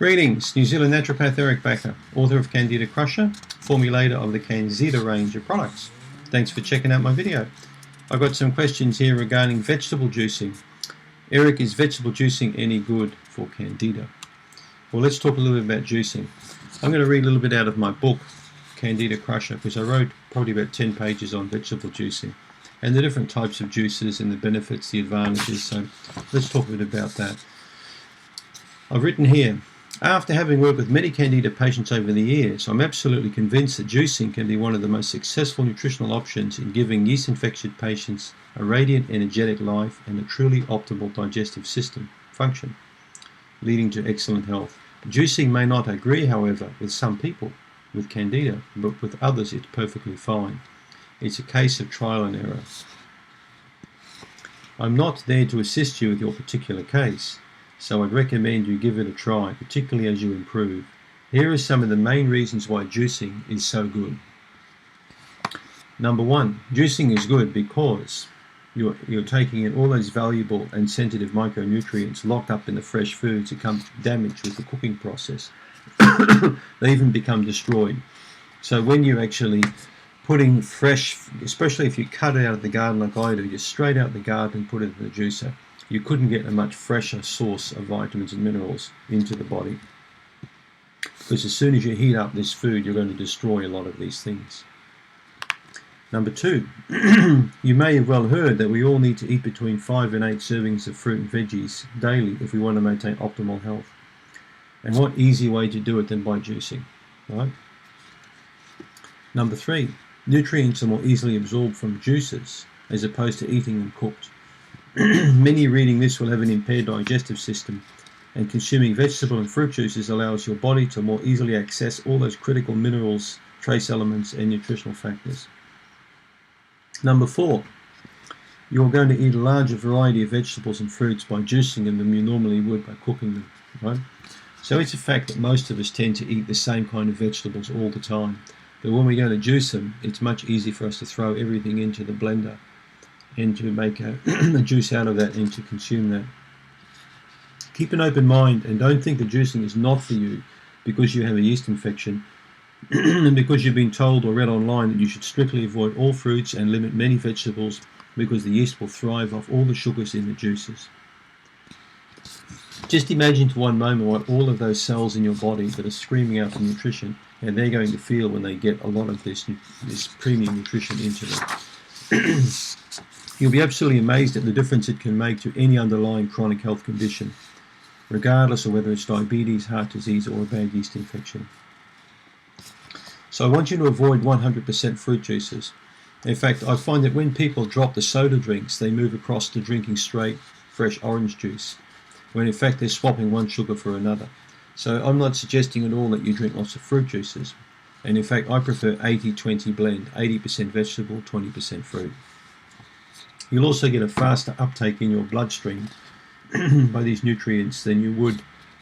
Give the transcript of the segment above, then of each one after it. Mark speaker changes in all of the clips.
Speaker 1: Greetings, New Zealand naturopath Eric Baker, author of Candida Crusher, formulator of the Candida range of products. Thanks for checking out my video. I've got some questions here regarding vegetable juicing. Eric, is vegetable juicing any good for Candida? Well, let's talk a little bit about juicing. I'm going to read a little bit out of my book, Candida Crusher, because I wrote probably about 10 pages on vegetable juicing and the different types of juices and the benefits, the advantages. So let's talk a bit about that. I've written here, after having worked with many Candida patients over the years, I'm absolutely convinced that juicing can be one of the most successful nutritional options in giving yeast-infected patients a radiant, energetic life and a truly optimal digestive system function, leading to excellent health. Juicing may not agree, however, with some people with Candida, but with others it's perfectly fine. It's a case of trial and error. I'm not there to assist you with your particular case, so I'd recommend you give it a try, particularly as you improve. Here are some of the main reasons why juicing is so good. Number one, juicing is good because you're taking in all those valuable and sensitive micronutrients locked up in the fresh foods that come damaged with the cooking process. They even become destroyed. So when you're actually putting fresh, especially if you cut it out of the garden like I do, just straight out the garden and put it in the juicer, you couldn't get a much fresher source of vitamins and minerals into the body. Because as soon as you heat up this food, you're going to destroy a lot of these things. Number two, you may have well heard that we all need to eat between 5 and 8 servings of fruit and veggies daily if we want to maintain optimal health. And what easy way to do it than by juicing, right? Number three, nutrients are more easily absorbed from juices as opposed to eating them cooked. Many reading this will have an impaired digestive system, and consuming vegetable and fruit juices allows your body to more easily access all those critical minerals, trace elements and nutritional factors. Number four, you're going to eat a larger variety of vegetables and fruits by juicing them than you normally would by cooking them, right? So it's a fact that most of us tend to eat the same kind of vegetables all the time, but when we're going to juice them, it's much easier for us to throw everything into the blender and to make a juice out of that and to consume that. Keep an open mind and don't think that juicing is not for you because you have a yeast infection and because you've been told or read online that you should strictly avoid all fruits and limit many vegetables because the yeast will thrive off all the sugars in the juices. Just imagine for one moment what all of those cells in your body that are screaming out for nutrition and they're going to feel when they get a lot of this premium nutrition into them. You'll be absolutely amazed at the difference it can make to any underlying chronic health condition, regardless of whether it's diabetes, heart disease, or a bad yeast infection. So I want you to avoid 100% fruit juices. In fact, I find that when people drop the soda drinks, they move across to drinking straight, fresh orange juice, when in fact they're swapping one sugar for another. So I'm not suggesting at all that you drink lots of fruit juices. And in fact, I prefer 80-20 blend, 80% vegetable, 20% fruit. You'll also get a faster uptake in your bloodstream by these nutrients than you would,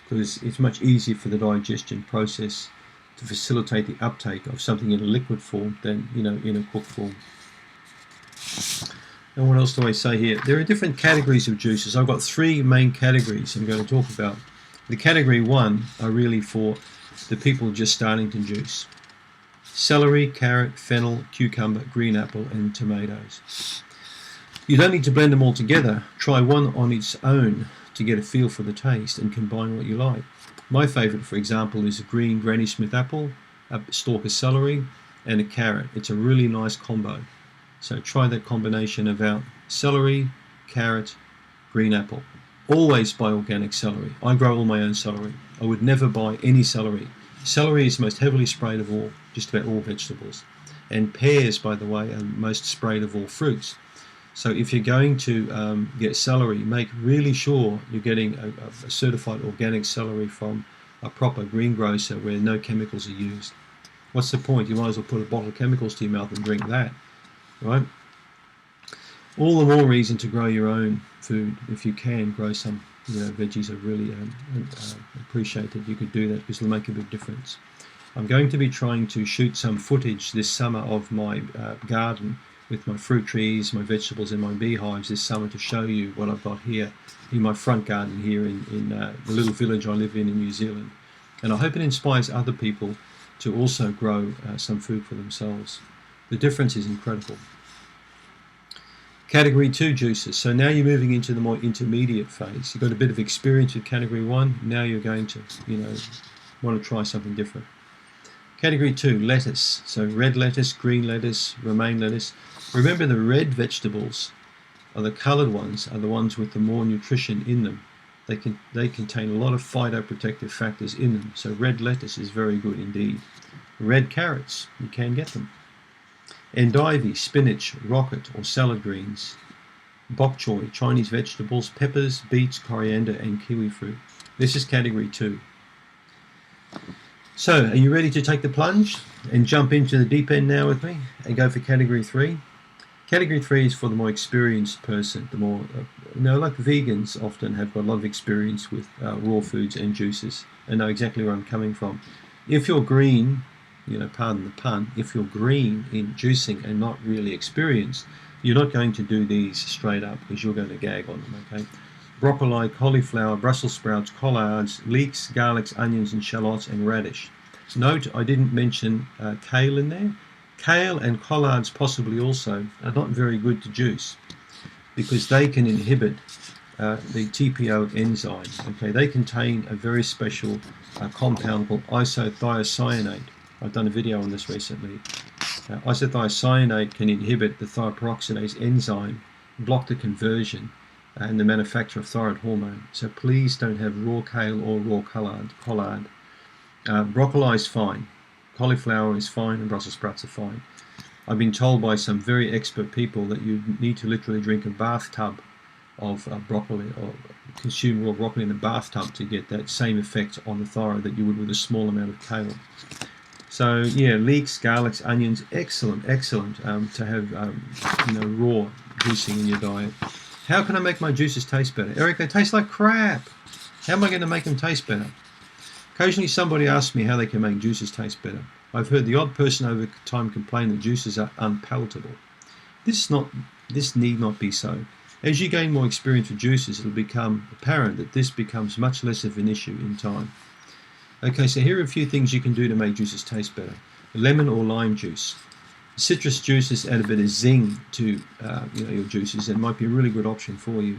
Speaker 1: because it's much easier for the digestion process to facilitate the uptake of something in a liquid form than in a cooked form. And what else do I say here? There are different categories of juices. I've got 3 main categories I'm going to talk about. The category 1 are really for the people just starting to juice. Celery, carrot, fennel, cucumber, green apple and tomatoes. You don't need to blend them all together. Try one on its own to get a feel for the taste and combine what you like. My favourite, for example, is a green Granny Smith apple, a stalk of celery and a carrot. It's a really nice combo. So try that combination of celery, carrot, green apple. Always buy organic celery. I grow all my own celery. I would never buy any celery. Celery is most heavily sprayed of all, just about all vegetables. And pears, by the way, are most sprayed of all fruits. So if you're going to get celery, make really sure you're getting a certified organic celery from a proper greengrocer where no chemicals are used. What's the point? You might as well put a bottle of chemicals to your mouth and drink that, right? All the more reason to grow your own food. If you can grow some veggies, I really appreciate that you could do that because it'll make a big difference. I'm going to be trying to shoot some footage this summer of my garden with my fruit trees, my vegetables and my beehives this summer to show you what I've got here in my front garden here in the little village I live in New Zealand. And I hope it inspires other people to also grow some food for themselves. The difference is incredible. Category 2 juices. So now you're moving into the more intermediate phase. You've got a bit of experience with Category 1. Now you're going to, want to try something different. Category 2, lettuce. So red lettuce, green lettuce, romaine lettuce. Remember, the red vegetables, or the coloured ones, are the ones with the more nutrition in them. They contain a lot of phytoprotective factors in them. So red lettuce is very good indeed. Red carrots, you can get them. Endive, spinach, rocket or salad greens, bok choy, Chinese vegetables, peppers, beets, coriander and kiwi fruit. This is category 2. So, are you ready to take the plunge and jump into the deep end now with me and go for category 3? Category 3 is for the more experienced person, the more, like vegans often have got a lot of experience with raw foods and juices and know exactly where I'm coming from. If you're green, pardon the pun, if you're green in juicing and not really experienced, you're not going to do these straight up because you're going to gag on them, okay? Broccoli, cauliflower, Brussels sprouts, collards, leeks, garlics, onions and shallots and radish. Note, I didn't mention kale in there. Kale and collards possibly also are not very good to juice because they can inhibit the TPO enzyme, okay? They contain a very special compound called isothiocyanate. I've done a video on this recently. Isothiocyanate can inhibit the thioperoxidase enzyme, block the conversion and the manufacture of thyroid hormone. So please don't have raw kale or raw collard. Broccoli is fine, cauliflower is fine, and Brussels sprouts are fine. I've been told by some very expert people that you need to literally drink a bathtub of broccoli or consume raw broccoli in a bathtub to get that same effect on the thyroid that you would with a small amount of kale. So yeah, leeks, garlics, onions, excellent to have raw juicing in your diet. How can I make my juices taste better? Eric, they taste like crap. How am I going to make them taste better? Occasionally somebody asks me how they can make juices taste better. I've heard the odd person over time complain that juices are unpalatable. This need not be so. As you gain more experience with juices, it'll become apparent that this becomes much less of an issue in time. Okay, so here are a few things you can do to make juices taste better. Lemon or lime juice. Citrus juices add a bit of zing to your juices and might be a really good option for you.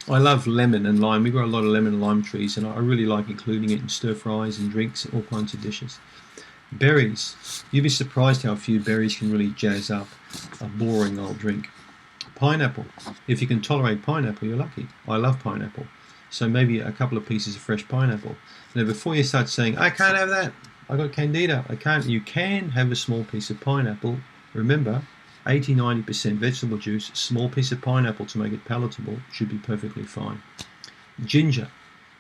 Speaker 1: I love lemon and lime. We grow a lot of lemon and lime trees and I really like including it in stir fries and drinks and all kinds of dishes. Berries. You'd be surprised how few berries can really jazz up a boring old drink. Pineapple. If you can tolerate pineapple, you're lucky. I love pineapple. So maybe a couple of pieces of fresh pineapple. Now before you start saying, I can't have that, I got candida, I can't, you can have a small piece of pineapple. Remember, 80-90% vegetable juice, small piece of pineapple to make it palatable should be perfectly fine. Ginger.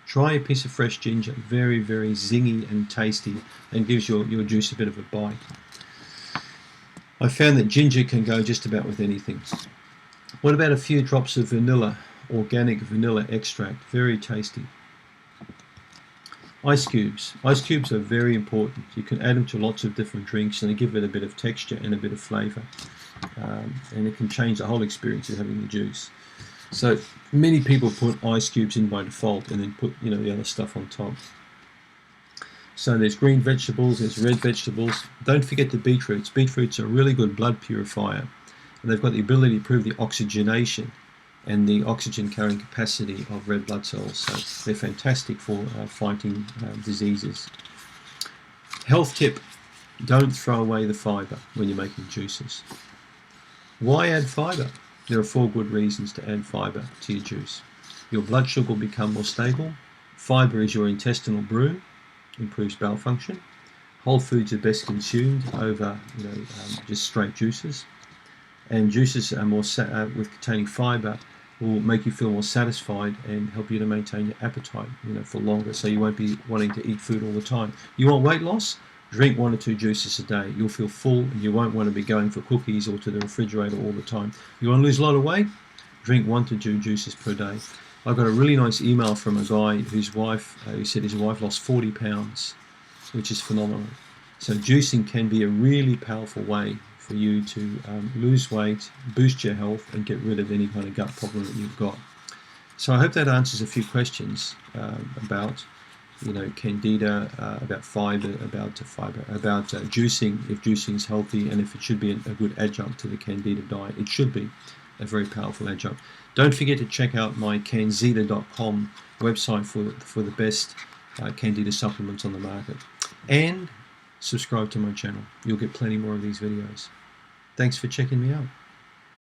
Speaker 1: Try a piece of fresh ginger, very, very zingy and tasty and gives your juice a bit of a bite. I found that ginger can go just about with anything. What about a few drops of vanilla, organic vanilla extract, very tasty. Ice cubes. Ice cubes are very important. You can add them to lots of different drinks and they give it a bit of texture and a bit of flavour. And it can change the whole experience of having the juice. So many people put ice cubes in by default and then put the other stuff on top. So there's green vegetables, there's red vegetables. Don't forget the beetroots. Beetroots are a really good blood purifier and they've got the ability to improve the oxygenation and the oxygen carrying capacity of red blood cells. So they're fantastic for fighting diseases. Health tip, don't throw away the fibre when you're making juices. Why add fibre? There are 4 good reasons to add fibre to your juice. Your blood sugar will become more stable. Fibre is your intestinal brew, improves bowel function. Whole foods are best consumed over just straight juices. And juices are more with containing fibre will make you feel more satisfied and help you to maintain your appetite for longer, so you won't be wanting to eat food all the time. You want weight loss? Drink 1 or 2 juices a day. You'll feel full and you won't want to be going for cookies or to the refrigerator all the time. You want to lose a lot of weight? Drink 1 to 2 juices per day. I got a really nice email from a guy whose wife, who said his wife lost 40 pounds, which is phenomenal. So juicing can be a really powerful way for you to lose weight, boost your health and get rid of any kind of gut problem that you've got. So I hope that answers a few questions about Candida, about fiber, about juicing, if juicing is healthy and if it should be a good adjunct to the Candida diet. It should be a very powerful adjunct. Don't forget to check out my Canzida.com website for the best Candida supplements on the market, and subscribe to my channel. You'll get plenty more of these videos. Thanks for checking me out.